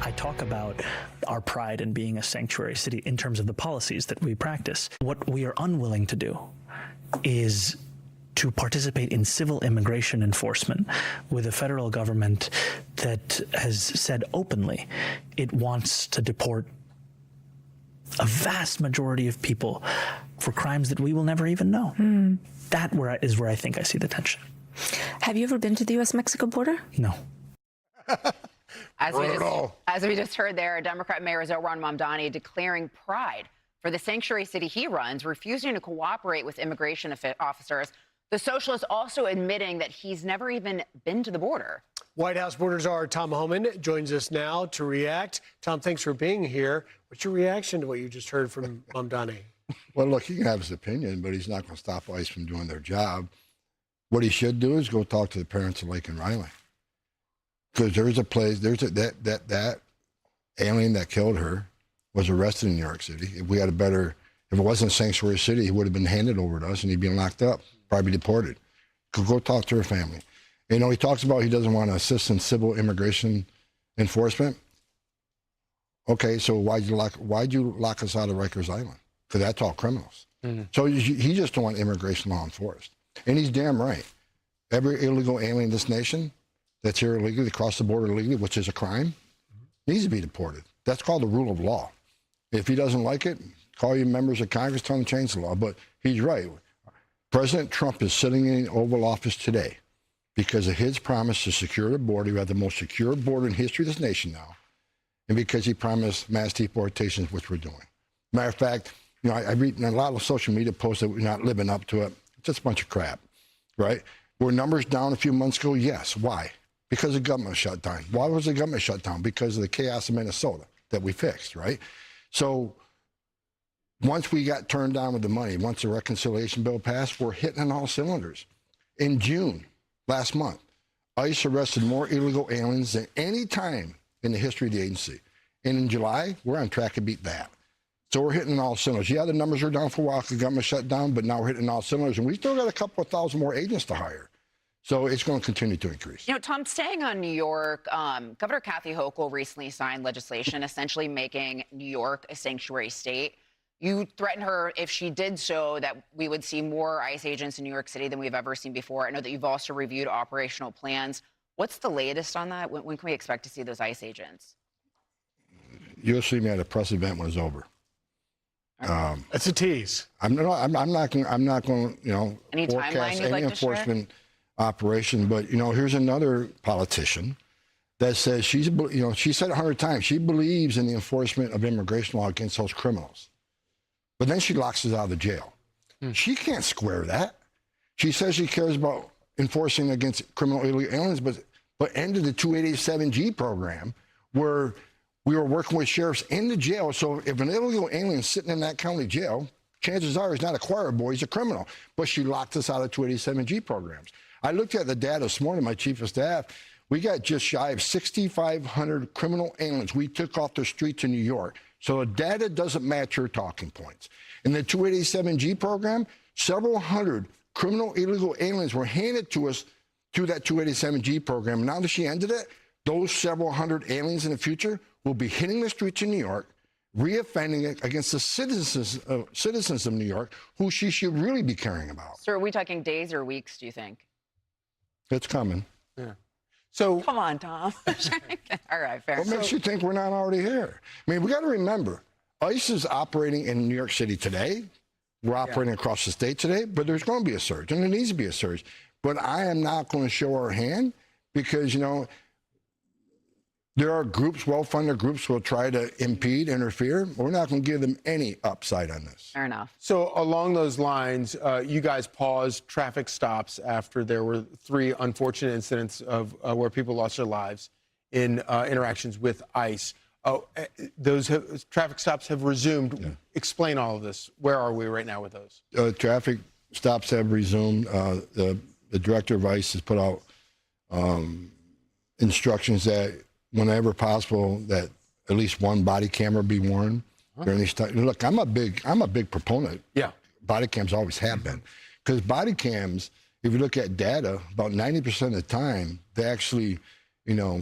I talk about our pride in being a sanctuary city in terms of the policies that we practice. What we are unwilling to do is to participate in civil immigration enforcement with a federal government that has said openly it wants to deport a vast majority of people for crimes that we will never even know. That is where I think I see the tension. Have you ever been to the U.S.-Mexico border? No. As we just heard there, Democrat Mayor Zohran Mamdani declaring pride for the sanctuary city he runs, refusing to cooperate with immigration officers. The socialist also admitting that he's never even been to the border. White House border czar Tom Homan joins us now to react. Tom, thanks for being here. What's your reaction to what you just heard from Mamdani? Well, look, he can have his opinion, but he's not going to stop ICE from doing their job. What he should do is go talk to the parents of Lake and Riley. Because there's a place, that alien that killed her was arrested in New York City. If we had if it wasn't a sanctuary city, he would have been handed over to us and he'd been locked up, probably deported. Go talk to her family. You know, he talks about he doesn't want to assist in civil immigration enforcement. Okay, so why'd you lock us out of Rikers Island? Because that's all criminals. So he just don't want immigration law enforced. And he's damn right. Every illegal alien in this nation that's here illegally, across the border illegally, which is a crime, needs to be deported. That's called the rule of law. If he doesn't like it, call your members of Congress, tell them to change the law. But he's right. President Trump is sitting in the Oval Office today because of his promise to secure the border. We have the most secure border in history of this nation now. And because he promised mass deportations, which we're doing. Matter of fact, you know, I read in a lot of social media posts that we're not living up to it. It's just a bunch of crap, right? Were numbers down a few months ago? Yes. Why? Because the government shut down. Why was the government shut down? Because of the chaos in Minnesota that we fixed, right? So once we got turned down with the money, once the reconciliation bill passed, we're hitting on all cylinders. In June, last month, ICE arrested more illegal aliens than any time in the history of the agency. And in July, we're on track to beat that. So we're hitting on all cylinders. Yeah, the numbers are down for a while because the government shut down, but now we're hitting all cylinders. And we still got a couple of thousand more agents to hire. So it's going to continue to increase. You know, Tom, staying on New York, Governor Kathy Hochul recently signed legislation essentially making New York a sanctuary state. You threatened her if she did so that we would see more ICE agents in New York City than we've ever seen before. I know that you've also reviewed operational plans. What's the latest on that? When can we expect to see those ICE agents? You'll see me at a press event when it's over. That's a tease. I'm not going to, you know, any forecast timeline you'd like enforcement operation. But, you know, here's another politician that says she said it 100 times. She believes in the enforcement of immigration law against those criminals. But then she locks us out of the jail. She can't square that. She says she cares about enforcing against criminal illegal aliens, but ended the 287G program where we were working with sheriffs in the jail. So if an illegal alien is sitting in that county jail, chances are he's not a choir boy, he's a criminal. But she locked us out of 287G programs. I looked at the data this morning, my chief of staff. We got just shy of 6,500 criminal aliens we took off the streets in New York. So the data doesn't match her talking points. In the 287G program, several hundred criminal illegal aliens were handed to us through that 287G program. Now that she ended it, those several hundred aliens in the future will be hitting the streets in New York, reoffending against the citizens of New York, who she should really be caring about. So are we talking days or weeks, do you think? It's coming. Yeah. So come on, Tom. All right, fair. What makes you think we're not already here? I mean, we got to remember, ICE is operating in New York City today. We're operating across the state today, but there's going to be a surge, and there needs to be a surge. But I am not going to show our hand because, you know, there are groups, well-funded groups, who will try to impede, interfere. We're not going to give them any upside on this. Fair enough. So along those lines, you guys paused traffic stops after there were 3 unfortunate incidents of where people lost their lives in interactions with ICE. Those traffic stops have resumed. Yeah. Explain all of this. Where are we right now with those? Traffic stops have resumed. The director of ICE has put out instructions that whenever possible, that at least one body camera be worn during these times. Look, I'm a big proponent. Yeah, body cams always have been, because body cams, if you look at data, about 90% of the time they actually, you know,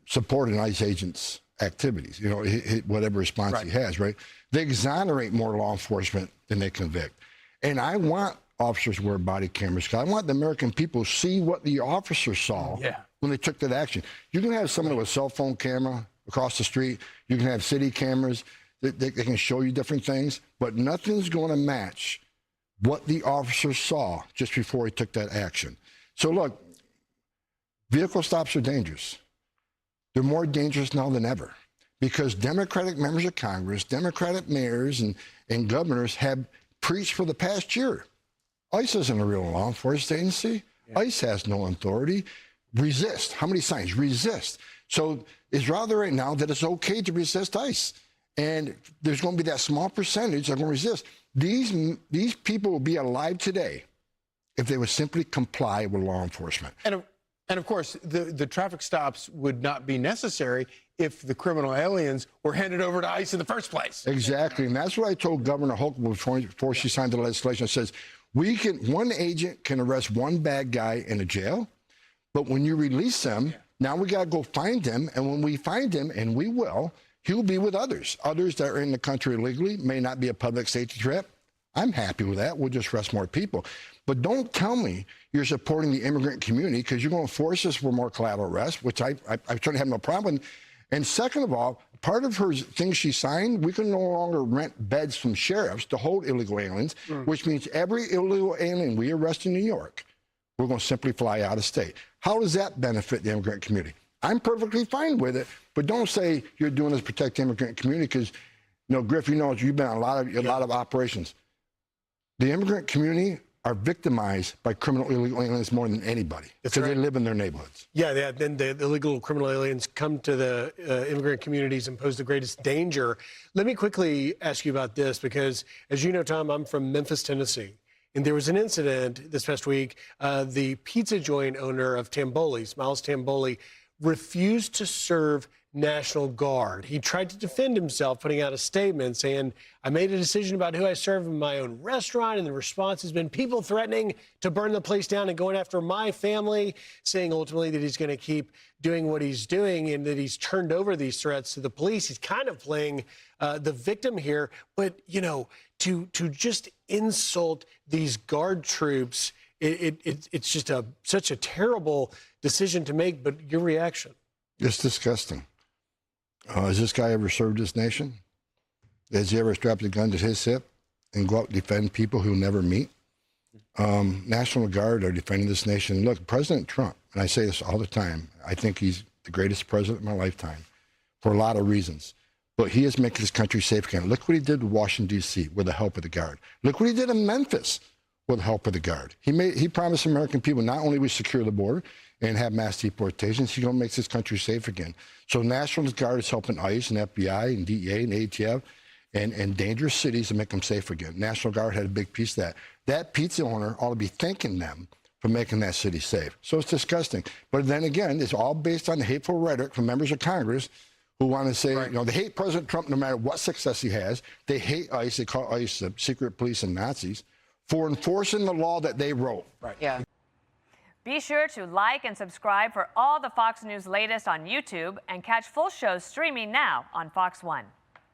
support an ICE agent's activities, you know, whatever response he has, right? They exonerate more law enforcement than they convict. And I want officers to wear body cameras because I want the American people to see what the officers saw when they took that action. You can have someone with a cell phone camera across the street. You can have city cameras. They can show you different things, but nothing's going to match what the officer saw just before he took that action. So look, vehicle stops are dangerous. They're more dangerous now than ever because Democratic members of Congress, Democratic mayors and governors have preached for the past year. ICE isn't a real law enforcement agency. ICE has no authority. Resist. How many signs? Resist. So it's rather right now that it's okay to resist ICE. And there's going to be that small percentage that are going to resist. These people will be alive today if they would simply comply with law enforcement. And of course, the traffic stops would not be necessary if the criminal aliens were handed over to ICE in the first place. Exactly. And that's what I told Governor Hochul before she signed the legislation. It says, one agent can arrest one bad guy in a jail, but when you release them, now we got to go find him. And when we find him, and we will, he'll be with others that are in the country illegally, may not be a public safety threat. I'm happy with that. We'll just arrest more people. But don't tell me you're supporting the immigrant community because you're going to force us for more collateral arrest, which I certainly have no problem with. And second of all, part of her thing she signed, we can no longer rent beds from sheriffs to hold illegal aliens, which means every illegal alien we arrest in New York, we're going to simply fly out of state. How does that benefit the immigrant community? I'm perfectly fine with it, but don't say you're doing this to protect the immigrant community because, you know, Griff, you know, you've been on a lot of operations. The immigrant community are victimized by criminal illegal aliens more than anybody because they live in their neighborhoods. Yeah, then the illegal criminal aliens come to the immigrant communities and pose the greatest danger. Let me quickly ask you about this because, as you know, Tom, I'm from Memphis, Tennessee. And there was an incident this past week. The pizza joint owner of Tamboli's, Miles Tamboli, refused to serve National Guard. He tried to defend himself, putting out a statement saying, I made a decision about who I serve in my own restaurant, and the response has been people threatening to burn the place down and going after my family, saying ultimately that he's going to keep doing what he's doing and that he's turned over these threats to the police. He's kind of playing the victim here. But, you know, to just insult these Guard troops, it's just such a terrible decision to make. But your reaction? It's disgusting. Has this guy ever served this nation? Has he ever strapped a gun to his hip and go out and defend people who never meet? National Guard are defending this nation. Look, President Trump, and I say this all the time, I think he's the greatest president of my lifetime for a lot of reasons. But he is making this country safe again. Look what he did with Washington, D.C. with the help of the Guard. Look what he did in Memphis with the help of the Guard. He promised American people not only we secure the border and have mass deportations, he's going to make this country safe again. So National Guard is helping ICE and FBI and DEA and ATF and dangerous cities to make them safe again. National Guard had a big piece of that. That pizza owner ought to be thanking them for making that city safe. So it's disgusting. But then again, it's all based on the hateful rhetoric from members of Congress who want to say, you know, they hate President Trump no matter what success he has. They hate ICE. They call ICE secret police and Nazis for enforcing the law that they wrote. Yeah. Be sure to like and subscribe for all the Fox News latest on YouTube and catch full shows streaming now on Fox One.